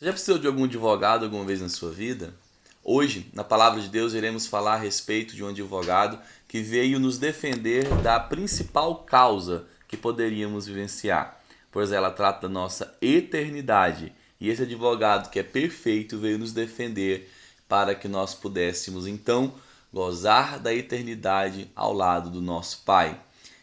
Você já precisou de algum advogado alguma vez na sua vida? Hoje, na palavra de Deus, iremos falar a respeito de um advogado que veio nos defender da principal causa que poderíamos vivenciar, pois ela trata da nossa eternidade. E esse advogado que é perfeito veio nos defender para que nós pudéssemos então gozar da eternidade ao lado do nosso Pai.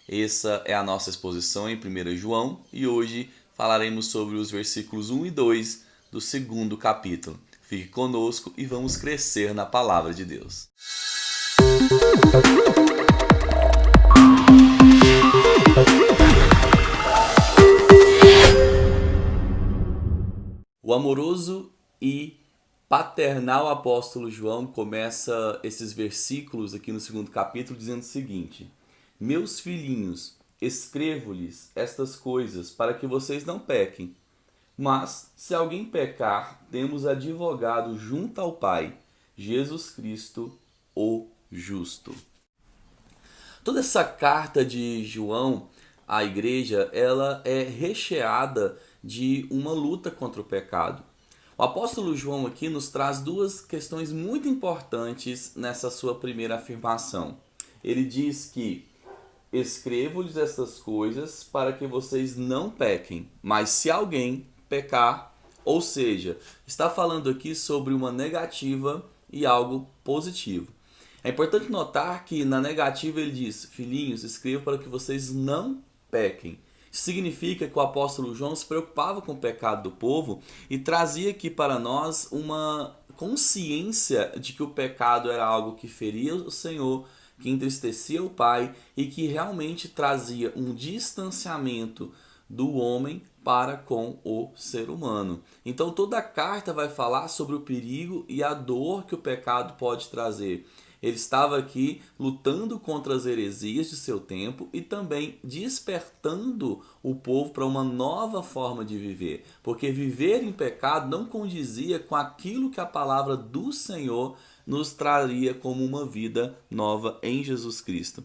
Essa é a nossa exposição em 1 João e hoje falaremos sobre os versículos 1 e 2 do segundo capítulo. Fique conosco e vamos crescer na palavra de Deus. O amoroso e paternal apóstolo João começa esses versículos aqui no segundo capítulo dizendo o seguinte: Meus filhinhos, escrevo-lhes estas coisas para que vocês não pequem. Mas, se alguém pecar, temos advogado junto ao Pai, Jesus Cristo, o justo. Toda essa carta de João à igreja, ela é recheada de uma luta contra o pecado. O apóstolo João aqui nos traz duas questões muito importantes nessa sua primeira afirmação. Ele diz que escrevo-lhes estas coisas para que vocês não pequem, mas se alguém pecar, ou seja, está falando aqui sobre uma negativa e algo positivo. É importante notar que na negativa ele diz: filhinhos, escrevo para que vocês não pequem. Isso significa que o apóstolo João se preocupava com o pecado do povo e trazia aqui para nós uma consciência de que o pecado era algo que feria o Senhor, que entristecia o Pai e que realmente trazia um distanciamento do homem para com o ser humano. Então toda a carta vai falar sobre o perigo e a dor que o pecado pode trazer. Ele estava aqui lutando contra as heresias de seu tempo e também despertando o povo para uma nova forma de viver, porque viver em pecado não condizia com aquilo que a palavra do Senhor nos traria como uma vida nova em Jesus Cristo.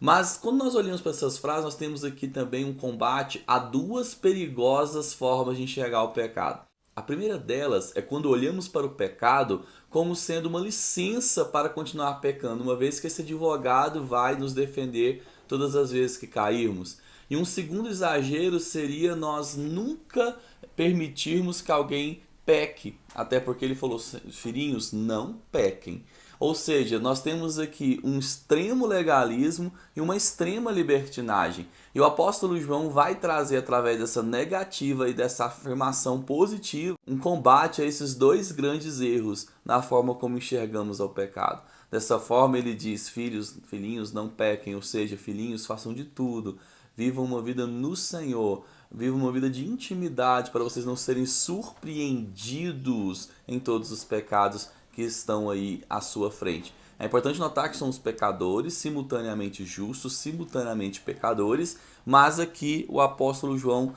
Mas quando nós olhamos para essas frases, nós temos aqui também um combate a duas perigosas formas de enxergar o pecado. A primeira delas é quando olhamos para o pecado como sendo uma licença para continuar pecando, uma vez que esse advogado vai nos defender todas as vezes que cairmos. E um segundo exagero seria nós nunca permitirmos que alguém peque, até porque ele falou: filhinhos, não pequem. Ou seja, nós temos aqui um extremo legalismo e uma extrema libertinagem. E o apóstolo João vai trazer, através dessa negativa e dessa afirmação positiva, um combate a esses dois grandes erros na forma como enxergamos ao pecado. Dessa forma ele diz: filhinhos, não pequem, ou seja, filhinhos, façam de tudo, vivam uma vida no Senhor, vivam uma vida de intimidade para vocês não serem surpreendidos em todos os pecados que estão aí à sua frente. É importante notar que somos pecadores, simultaneamente justos, simultaneamente pecadores, mas aqui o apóstolo João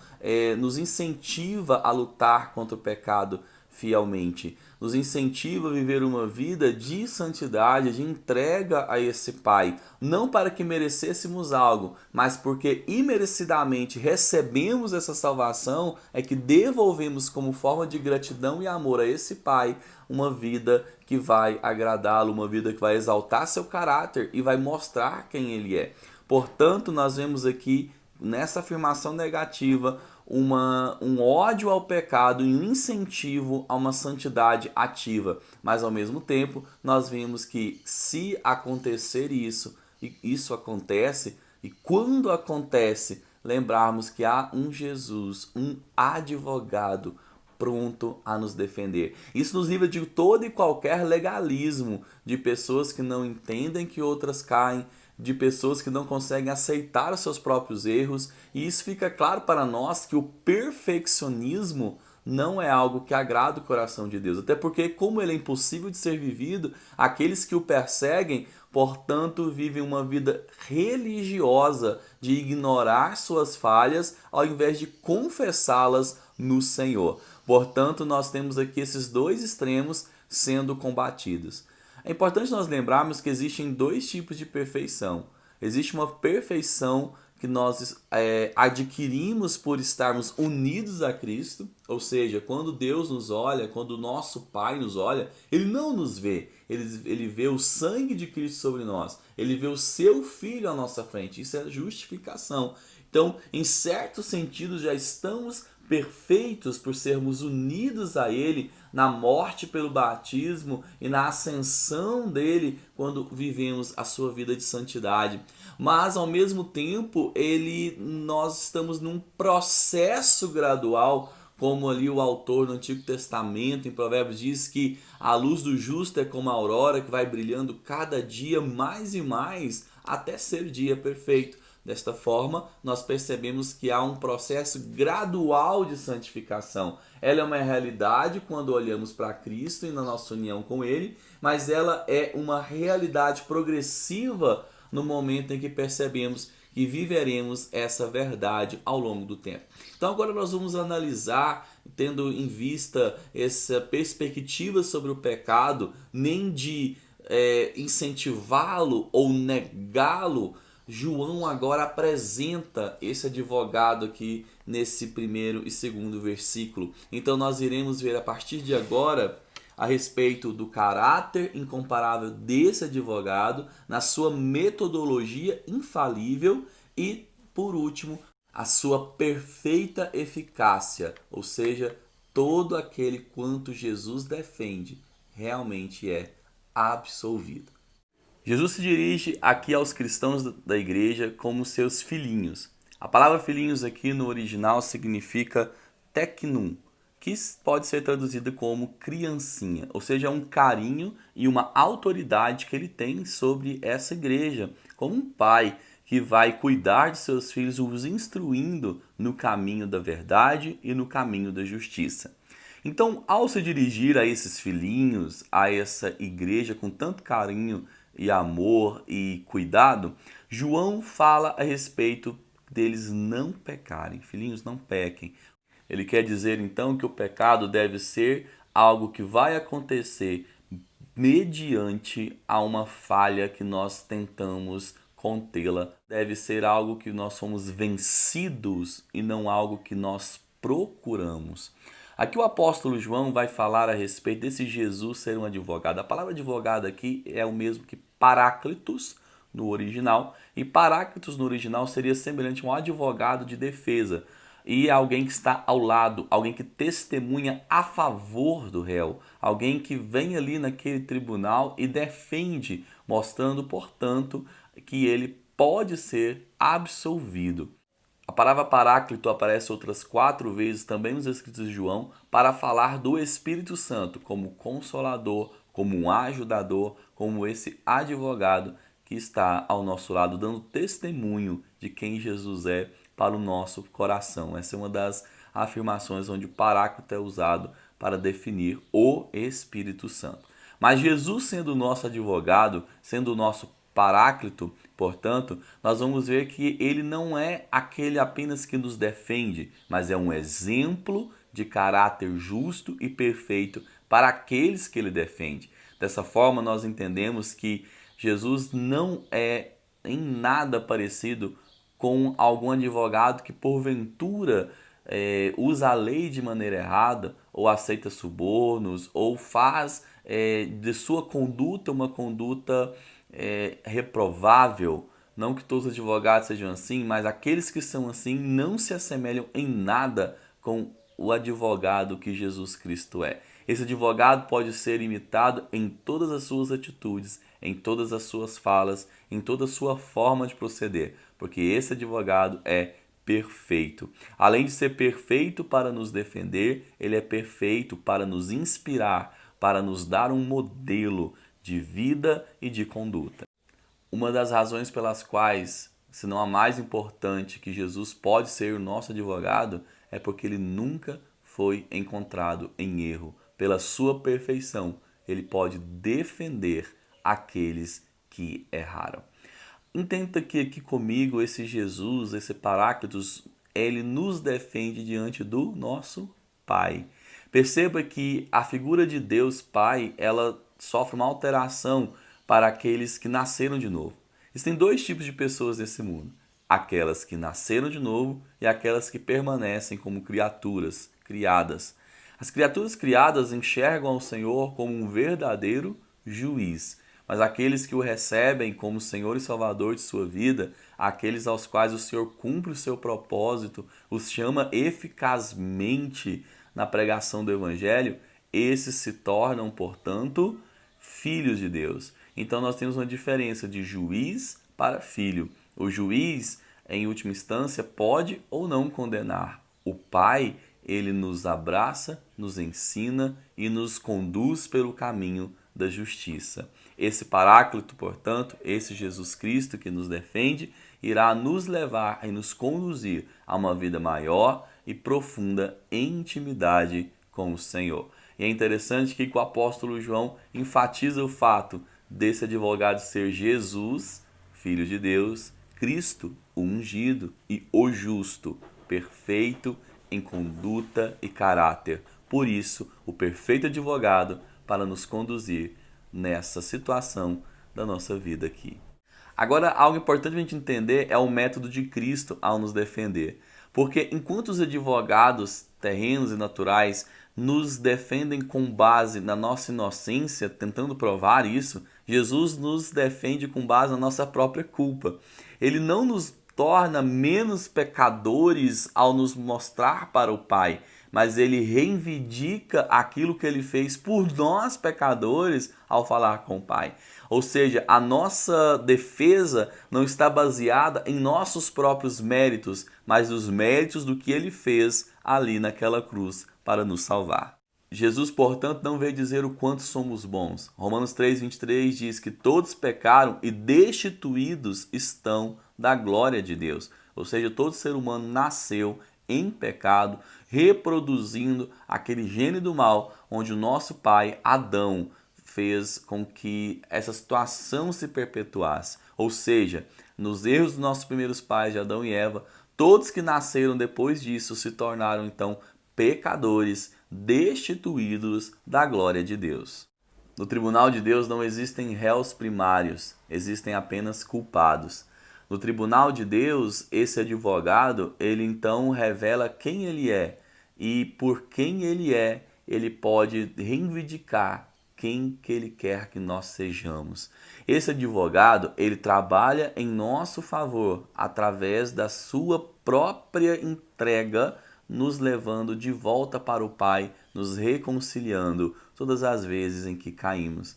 nos incentiva a lutar contra o pecado fielmente, nos incentiva a viver uma vida de santidade, de entrega a esse Pai, não para que merecêssemos algo, mas porque imerecidamente recebemos essa salvação, é que devolvemos como forma de gratidão e amor a esse Pai uma vida que vai agradá-lo, uma vida que vai exaltar seu caráter e vai mostrar quem ele é. Portanto, nós vemos aqui nessa afirmação negativa um ódio ao pecado e um incentivo a uma santidade ativa. Mas ao mesmo tempo, nós vemos que se acontecer isso, e isso acontece, e quando acontece, lembrarmos que há um Jesus, um advogado pronto a nos defender. Isso nos livra de todo e qualquer legalismo, de pessoas que não entendem que outras caem, de pessoas que não conseguem aceitar os seus próprios erros, e isso fica claro para nós que o perfeccionismo não é algo que agrada o coração de Deus, até porque, como ele é impossível de ser vivido, aqueles que o perseguem, portanto, vivem uma vida religiosa de ignorar suas falhas ao invés de confessá-las no Senhor. Portanto, nós temos aqui esses dois extremos sendo combatidos. É importante nós lembrarmos que existem dois tipos de perfeição. Existe uma perfeição que que nós adquirimos por estarmos unidos a Cristo, ou seja, quando Deus nos olha, quando o nosso Pai nos olha, Ele não nos vê, ele vê o sangue de Cristo sobre nós, Ele vê o seu Filho à nossa frente, isso é justificação. Então, em certo sentido, já estamos perfeitos por sermos unidos a Ele na morte pelo batismo e na ascensão dele quando vivemos a sua vida de santidade. Mas ao mesmo tempo, nós estamos num processo gradual, como ali o autor do Antigo Testamento, em Provérbios, diz que a luz do justo é como a aurora que vai brilhando cada dia mais e mais até ser dia perfeito. Desta forma, nós percebemos que há um processo gradual de santificação. Ela é uma realidade quando olhamos para Cristo e na nossa união com Ele, mas ela é uma realidade progressiva no momento em que percebemos que viveremos essa verdade ao longo do tempo. Então agora nós vamos analisar, tendo em vista essa perspectiva sobre o pecado, nem de incentivá-lo ou negá-lo. João agora apresenta esse advogado aqui nesse primeiro e segundo versículo. Então nós iremos ver a partir de agora a respeito do caráter incomparável desse advogado, na sua metodologia infalível e, por último, a sua perfeita eficácia, ou seja, todo aquele quanto Jesus defende realmente é absolvido. Jesus se dirige aqui aos cristãos da igreja como seus filhinhos. A palavra filhinhos aqui no original significa teknum, que pode ser traduzida como criancinha, ou seja, um carinho e uma autoridade que ele tem sobre essa igreja, como um pai que vai cuidar de seus filhos, os instruindo no caminho da verdade e no caminho da justiça. Então, ao se dirigir a esses filhinhos, a essa igreja com tanto carinho e amor e cuidado, João fala a respeito deles não pecarem. Filhinhos, não pequem. Ele quer dizer então que o pecado deve ser algo que vai acontecer mediante a uma falha que nós tentamos contê-la. Deve ser algo que nós somos vencidos e não algo que nós procuramos. Aqui o apóstolo João vai falar a respeito desse Jesus ser um advogado. A palavra advogado aqui é o mesmo que paráclitos no original, e paráclitos no original seria semelhante a um advogado de defesa, e alguém que está ao lado, alguém que testemunha a favor do réu, alguém que vem ali naquele tribunal e defende, mostrando, portanto, que ele pode ser absolvido. A palavra paráclito aparece outras 4 vezes também nos escritos de João para falar do Espírito Santo como consolador, como um ajudador, como esse advogado que está ao nosso lado dando testemunho de quem Jesus é para o nosso coração. Essa é uma das afirmações onde o paráclito é usado para definir o Espírito Santo. Mas Jesus sendo o nosso advogado, sendo o nosso paráclito, portanto, nós vamos ver que ele não é aquele apenas que nos defende, mas é um exemplo de caráter justo e perfeito para aqueles que ele defende. Dessa forma, nós entendemos que Jesus não é em nada parecido com algum advogado que porventura usa a lei de maneira errada, ou aceita subornos, ou faz de sua conduta uma conduta reprovável. Não que todos os advogados sejam assim, mas aqueles que são assim não se assemelham em nada com o advogado que Jesus Cristo é. Esse advogado pode ser imitado em todas as suas atitudes, em todas as suas falas, em toda a sua forma de proceder, porque esse advogado é perfeito. Além de ser perfeito para nos defender, ele é perfeito para nos inspirar, para nos dar um modelo de vida e de conduta. Uma das razões pelas quais, se não a mais importante, que Jesus pode ser o nosso advogado, é porque ele nunca foi encontrado em erro. Pela sua perfeição, ele pode defender aqueles que erraram. Entenda que aqui comigo esse Jesus, esse Paráclitos, ele nos defende diante do nosso Pai. Perceba que a figura de Deus Pai, ela sofre uma alteração para aqueles que nasceram de novo. Existem 2 tipos de pessoas nesse mundo. aquelas que nasceram de novo e aquelas que permanecem como criaturas criadas. As criaturas criadas enxergam ao Senhor como um verdadeiro juiz, mas aqueles que o recebem como Senhor e Salvador de sua vida, aqueles aos quais o Senhor cumpre o seu propósito, os chama eficazmente na pregação do Evangelho, esses se tornam, portanto, filhos de Deus. Então nós temos uma diferença de juiz para filho. O juiz, em última instância, pode ou não condenar. O pai, ele nos abraça, nos ensina e nos conduz pelo caminho da justiça. Esse Paráclito, portanto, esse Jesus Cristo que nos defende, irá nos levar e nos conduzir a uma vida maior e profunda em intimidade com o Senhor. E é interessante que o apóstolo João enfatiza o fato desse advogado ser Jesus, Filho de Deus, Cristo, o ungido e o justo, perfeito em conduta e caráter. Por isso, o perfeito advogado para nos conduzir nessa situação da nossa vida aqui. Agora, algo importante a gente entender é o método de Cristo ao nos defender. Porque enquanto os advogados terrenos e naturais nos defendem com base na nossa inocência, tentando provar isso, Jesus nos defende com base na nossa própria culpa. Ele não nos torna menos pecadores ao nos mostrar para o Pai, mas ele reivindica aquilo que ele fez por nós pecadores ao falar com o Pai. Ou seja, a nossa defesa não está baseada em nossos próprios méritos, mas nos méritos do que ele fez ali naquela cruz para nos salvar. Jesus, portanto, não veio dizer o quanto somos bons. Romanos 3:23 diz que todos pecaram e destituídos estão da glória de Deus. Ou seja, todo ser humano nasceu em pecado, reproduzindo aquele gene do mal, onde o nosso pai, Adão, fez com que essa situação se perpetuasse. Ou seja, nos erros dos nossos primeiros pais, de Adão e Eva, todos que nasceram depois disso se tornaram então pecadores, destituídos da glória de Deus. No tribunal de Deus não existem réus primários, existem apenas culpados. No tribunal de Deus, esse advogado, ele então revela quem ele é e por quem ele é, ele pode reivindicar quem que ele quer que nós sejamos. Esse advogado, ele trabalha em nosso favor através da sua própria entrega, nos levando de volta para o Pai, nos reconciliando todas as vezes em que caímos.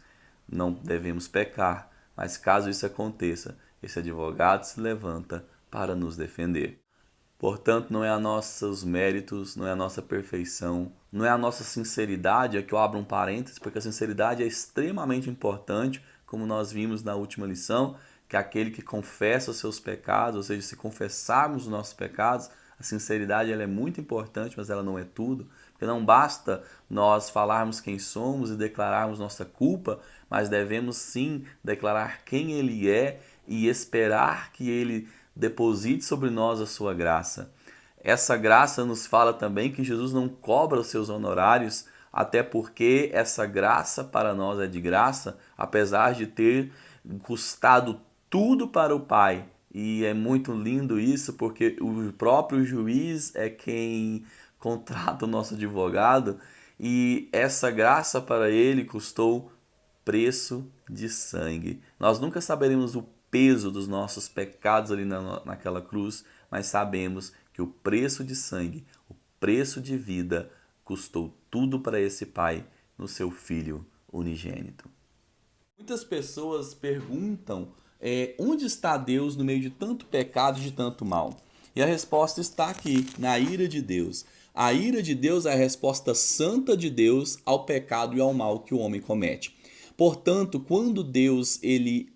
Não devemos pecar, mas caso isso aconteça, esse advogado se levanta para nos defender. Portanto, não é a nossos méritos, não é a nossa perfeição, não é a nossa sinceridade, aqui eu abro um parênteses, porque a sinceridade é extremamente importante, como nós vimos na última lição, que aquele que confessa os seus pecados, ou seja, se confessarmos os nossos pecados, a sinceridade ela é muito importante, mas ela não é tudo, porque não basta nós falarmos quem somos e declararmos nossa culpa, mas devemos sim declarar quem Ele é e esperar que Ele deposite sobre nós a sua graça. Essa graça nos fala também que Jesus não cobra os seus honorários, até porque essa graça para nós é de graça, apesar de ter custado tudo para o Pai. E é muito lindo isso, porque o próprio juiz é quem contrata o nosso advogado, e essa graça para ele custou preço de sangue. Nós nunca saberemos o peso dos nossos pecados ali naquela cruz, mas sabemos que o preço de sangue, o preço de vida, custou tudo para esse Pai no seu Filho unigênito. Muitas pessoas perguntam onde está Deus no meio de tanto pecado e de tanto mal? E a resposta está aqui, na ira de Deus. A ira de Deus é a resposta santa de Deus ao pecado e ao mal que o homem comete. Portanto, quando Deus ele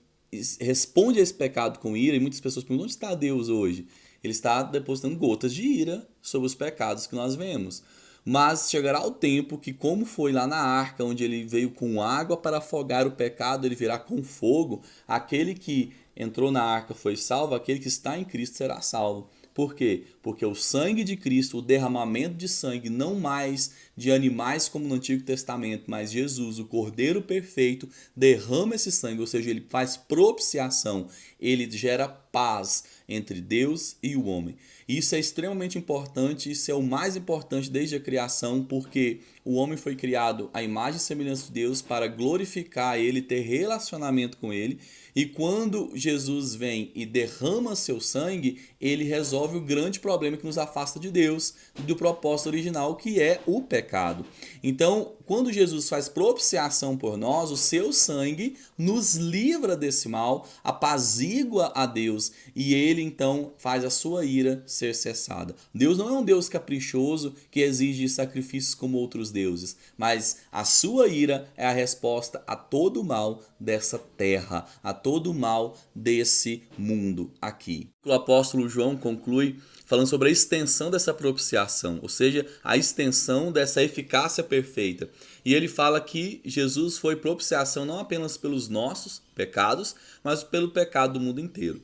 responde a esse pecado com ira, e muitas pessoas perguntam, onde está Deus hoje? Ele está depositando gotas de ira sobre os pecados que nós vemos. Mas chegará o tempo que, como foi lá na arca, onde ele veio com água para afogar o pecado, ele virá com fogo. Aquele que entrou na arca foi salvo, aquele que está em Cristo será salvo. Por quê? porque o sangue de Cristo, o derramamento de sangue, não mais de animais como no Antigo Testamento, mas Jesus, o Cordeiro perfeito, derrama esse sangue, ou seja, ele faz propiciação, ele gera paz entre Deus e o homem. Isso é extremamente importante, isso é o mais importante desde a criação, porque o homem foi criado à imagem e semelhança de Deus para glorificar ele, ter relacionamento com ele, e quando Jesus vem e derrama seu sangue, ele resolve o grande problema que nos afasta de Deus, do propósito original, que é o pecado. Então, quando Jesus faz propiciação por nós, o seu sangue nos livra desse mal, apazigua a Deus, e ele então faz a sua ira ser cessada. Deus não é um Deus caprichoso que exige sacrifícios como outros deuses, mas a sua ira é a resposta a todo o mal dessa terra, a todo o mal desse mundo aqui. O apóstolo João conclui falando sobre a extensão dessa propiciação, ou seja, a extensão dessa eficácia perfeita. E ele fala que Jesus foi propiciação não apenas pelos nossos pecados, mas pelo pecado do mundo inteiro.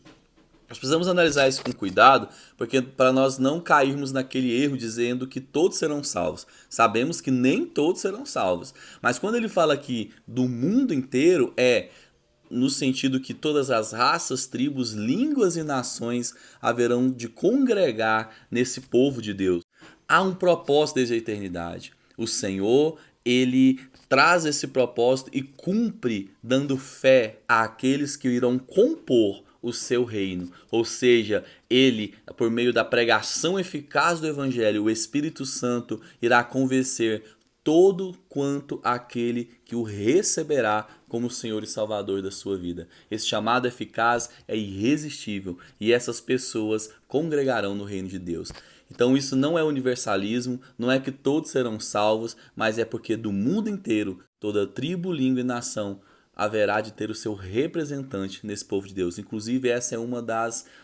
Nós precisamos analisar isso com cuidado, porque para nós não cairmos naquele erro dizendo que todos serão salvos. Sabemos que nem todos serão salvos. Mas quando ele fala aqui do mundo inteiro, é no sentido que todas as raças, tribos, línguas e nações haverão de congregar nesse povo de Deus. Há um propósito desde a eternidade. O Senhor, ele traz esse propósito e cumpre dando fé àqueles que irão compor o seu reino, ou seja, ele, por meio da pregação eficaz do evangelho, o Espírito Santo irá convencer todo quanto aquele que o receberá como Senhor e Salvador da sua vida. Esse chamado eficaz é irresistível e essas pessoas congregarão no reino de Deus. Então isso não é universalismo, não é que todos serão salvos, mas é porque do mundo inteiro, toda tribo, língua e nação haverá de ter o seu representante nesse povo de Deus. Inclusive, essa é uma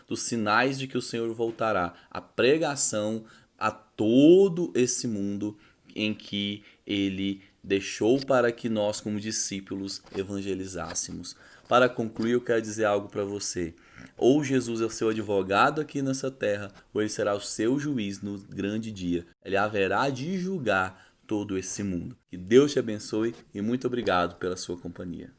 dos sinais de que o Senhor voltará. A pregação a todo esse mundo em que ele deixou para que nós, como discípulos, evangelizássemos. Para concluir, eu quero dizer algo para você. Ou Jesus é o seu advogado aqui nessa terra, ou ele será o seu juiz no grande dia. Ele haverá de julgar todo esse mundo. Que Deus te abençoe e muito obrigado pela sua companhia.